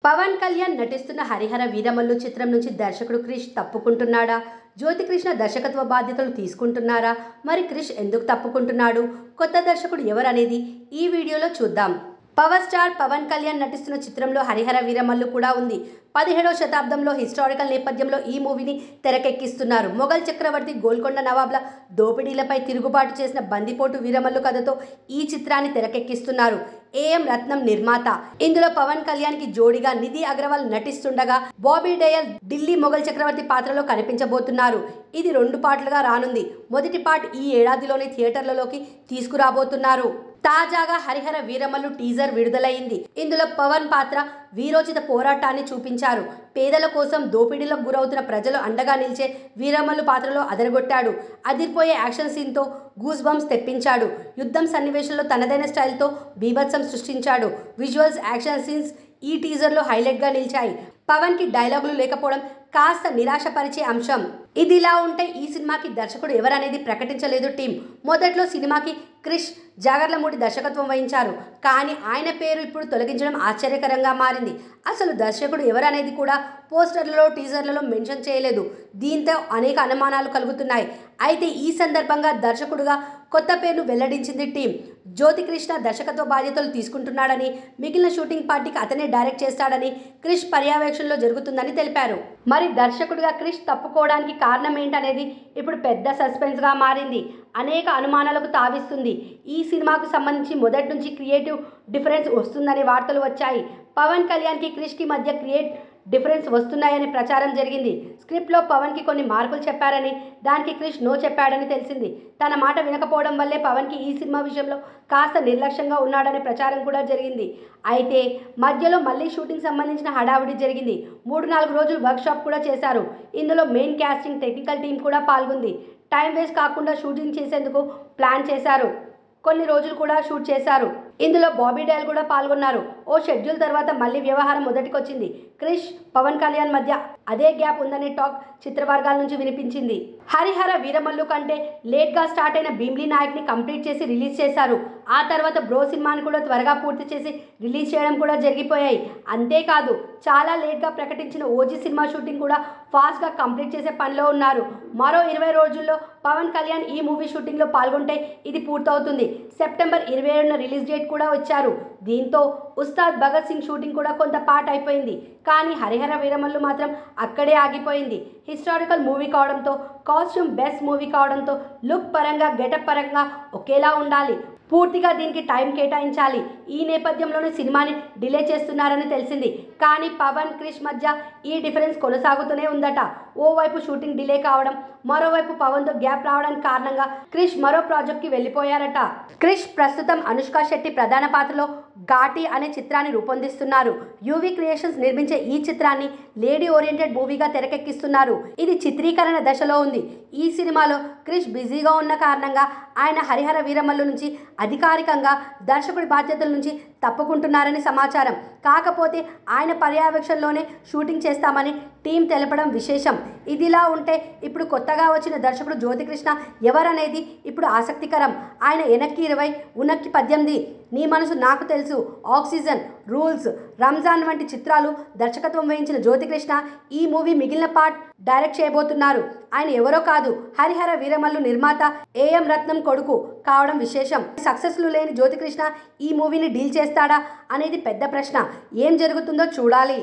పవన్ కళ్యాణ్ నటిస్తున్న హరిహర వీరమల్లు చిత్రం నుంచి దర్శకుడు క్రిష్ తప్పుకుంటున్నాడా? జ్యోతికృష్ణ దర్శకత్వ బాధ్యతలు తీసుకుంటున్నారా? మరి క్రిష్ ఎందుకు తప్పుకుంటున్నాడు? కొత్త దర్శకుడు ఎవరనేది ఈ వీడియోలో చూద్దాం. పవర్ స్టార్ పవన్ కళ్యాణ్ నటిస్తున్న చిత్రంలో హరిహర వీరమల్లు కూడా ఉంది. 17వ శతాబ్దంలో హిస్టారికల్ నేపథ్యంలో ఈ మూవీని తెరకెక్కిస్తున్నారు. మొఘల్ చక్రవర్తి గోల్కొండ నవాబ్ల దోపిడీలపై తిరుగుబాటు చేసిన బందిపోటు వీరమల్లు కథతో ఈ చిత్రాన్ని తెరకెక్కిస్తున్నారు. ఏఎం రత్నం నిర్మాత. ఇందులో పవన్ కళ్యాణ్కి జోడిగా నిధి అగర్వాల్ నటిస్తుండగా బాబీ డయల్ ఢిల్లీ మొఘల్ చక్రవర్తి పాత్రలో కనిపించబోతున్నారు. ఇది 2 పార్ట్లుగా రానుంది. మొదటి పార్ట్ ఈ ఏడాదిలోనే థియేటర్లలోకి తీసుకురాబోతున్నారు. తాజాగా హరిహర వీరమల్లు టీజర్ విడుదలైంది. ఇందులో పవన్ పాత్ర వీరోచిత పోరాటాన్ని చూపించారు. పేదల కోసం దోపిడీలకు గురవుతున్న ప్రజలు అండగా నిలిచే వీరమల్లు పాత్రలో అదరగొట్టాడు. అదిరిపోయే యాక్షన్ సీన్తో గూస్ బంప్స్ తెప్పించాడు. యుద్ధం సన్నివేశంలో తనదైన స్టైల్తో బీభత్సం సృష్టించాడు. విజువల్స్, యాక్షన్ సీన్స్ ఈ టీజర్లో హైలైట్గా నిలిచాయి. పవన్కి డైలాగులు లేకపోవడం కాస్త నిరాశపరిచే అంశం. ఇదిలా ఉంటే ఈ సినిమాకి దర్శకుడు ఎవరనేది ప్రకటించలేదు టీం. మొదట్లో సినిమాకి క్రిష్ జాగర్లమూడి దర్శకత్వం వహించారు. కానీ ఆయన పేరు ఇప్పుడు తొలగించడం ఆశ్చర్యకరంగా మారింది. అసలు దర్శకుడు ఎవరనేది కూడా పోస్టర్లలో, టీజర్లలో మెన్షన్ చేయలేదు. దీంతో అనేక అనుమానాలు కలుగుతున్నాయి. అయితే ఈ సందర్భంగా దర్శకుడుగా కొత్త పేరును వెల్లడించింది టీం. జ్యోతికృష్ణ దర్శకత్వ బాధ్యతలు తీసుకుంటున్నాడని, మిగిలిన షూటింగ్ పార్టీకి అతనే డైరెక్ట్ చేస్తాడని, క్రిష్ పర్యవేక్షణలో జరుగుతుందని తెలిపారు. మరి దర్శకుడిగా క్రిష్ తప్పుకోవడానికి కారణం ఏంటనేది ఇప్పుడు పెద్ద సస్పెన్స్గా మారింది. అనేక అనుమానాలకు తావిస్తుంది. ఈ సినిమాకు సంబంధించి మొదటి నుంచి క్రియేటివ్ డిఫరెన్స్ వస్తుందనే వార్తలు వచ్చాయి. పవన్ కళ్యాణ్కి క్రిష్కి మధ్య డిఫరెన్స్ వస్తున్నాయని ప్రచారం జరిగింది. స్క్రిప్ట్లో పవన్కి కొన్ని మార్పులు చెప్పారని, దానికి క్రిష్ నో చెప్పాడని తెలిసింది. తన మాట వినకపోవడం వల్లే పవన్కి ఈ సినిమా విషయంలో కాస్త నిర్లక్ష్యంగా ఉన్నాడనే ప్రచారం కూడా జరిగింది. అయితే మధ్యలో మళ్ళీ షూటింగ్ సంబంధించిన హడావుడి జరిగింది. 3-4 రోజులు వర్క్షాప్ కూడా చేశారు. ఇందులో మెయిన్ క్యాస్టింగ్, టెక్నికల్ టీం కూడా పాల్గొంది. టైం వేస్ట్ కాకుండా షూటింగ్ చేసేందుకు ప్లాన్ చేశారు. కొన్ని రోజులు కూడా షూట్ చేశారు. ఇందులో బాబీ డయల్ కూడా పాల్గొన్నారు. ఓ షెడ్యూల్ తర్వాత మళ్ళీ వ్యవహారం మొదటికొచ్చింది. క్రిష్, పవన్ కళ్యాణ్ మధ్య అదే గ్యాప్ ఉందనే టాక్ చిత్రవర్గాల నుంచి వినిపించింది. హరిహర వీరమల్లు కంటే లేట్గా స్టార్ట్ అయిన భీమ్లీ నాయక్ని కంప్లీట్ చేసి రిలీజ్ చేశారు. ఆ తర్వాత బ్రో సినిమాని కూడా త్వరగా పూర్తి చేసి రిలీజ్ చేయడం కూడా జరిగిపోయాయి. అంతేకాదు చాలా లేట్గా ప్రకటించిన ఓజీ సినిమా షూటింగ్ కూడా ఫాస్ట్గా కంప్లీట్ చేసే పనిలో ఉన్నారు. మరో 20 రోజుల్లో పవన్ కళ్యాణ్ ఈ మూవీ షూటింగ్లో పాల్గొంటే ఇది పూర్తవుతుంది. సెప్టెంబర్ 27న రిలీజ్ డేట్ కూడా వచ్చారు. దీంతో ఉస్తాద్ భగత్ సింగ్ షూటింగ్ కూడా కొంత పార్ట్ అయిపోయింది. కానీ హరిహర వీరమల్లు మాత్రం అక్కడే ఆగిపోయింది. హిస్టారికల్ మూవీ కావడంతో, కాస్ట్యూమ్ బెస్ట్ మూవీ కావడంతో లుక్ పరంగా, గెటప్ పరంగా ఒకేలా ఉండాలి. పూర్తిగా దీనికి టైం కేటాయించాలి. ఈ నేపథ్యంలోనే సినిమాని డిలే చేస్తున్నారని తెలిసింది. కానీ పవన్, క్రిష్ మధ్య ఈ డిఫరెన్స్ కొనసాగుతూనే ఉందట. ఓవైపు షూటింగ్ డిలే కావడం, మరోవైపు పవన్తో గ్యాప్ రావడానికి కారణంగా క్రిష్ మరో ప్రాజెక్ట్కి వెళ్ళిపోయారట. క్రిష్ ప్రస్తుతం అనుష్క శెట్టి ప్రధాన పాత్రలో ఘాటి అనే చిత్రాన్ని రూపొందిస్తున్నారు. యూవీ క్రియేషన్స్ నిర్మించే ఈ చిత్రాన్ని లేడీ ఓరియంటెడ్ మూవీగా తెరకెక్కిస్తున్నారు. ఇది చిత్రీకరణ దశలో ఉంది. ఈ సినిమాలో క్రిష్ బిజీగా ఉన్న కారణంగా ఆయన హరిహర వీరమల్లు నుంచి అధికారికంగా దర్శకుడి బాధ్యతల నుంచి తప్పుకుంటున్నారని సమాచారం. కాకపోతే ఆయన పర్యవేక్షణలోనే షూటింగ్ చేస్తామని టీం తెలపడం విశేషం. ఇదిలా ఉంటే ఇప్పుడు కొత్తగా వచ్చిన దర్శకుడు జ్యోతికృష్ణ ఎవరనేది ఇప్పుడు ఆసక్తికరం. ఆయన 20, 18, నీ మనసు నాకు తెలుసు, ఆక్సిజన్, రూల్స్, రంజాన్ వంటి చిత్రాలు దర్శకత్వం వహించిన జ్యోతికృష్ణ ఈ మూవీ మిగిలిన పార్ట్ డైరెక్ట్ చేయబోతున్నారు. ఆయన ఎవరో కాదు, హరిహర వీరమల్లు నిర్మాత ఏఎం రత్నం కొడుకు కావడం విశేషం. సక్సెస్లు లేని జ్యోతికృష్ణ ఈ మూవీని డీల్ చేస్తాడా అనేది పెద్ద ప్రశ్న. ఏం జరుగుతుందో చూడాలి.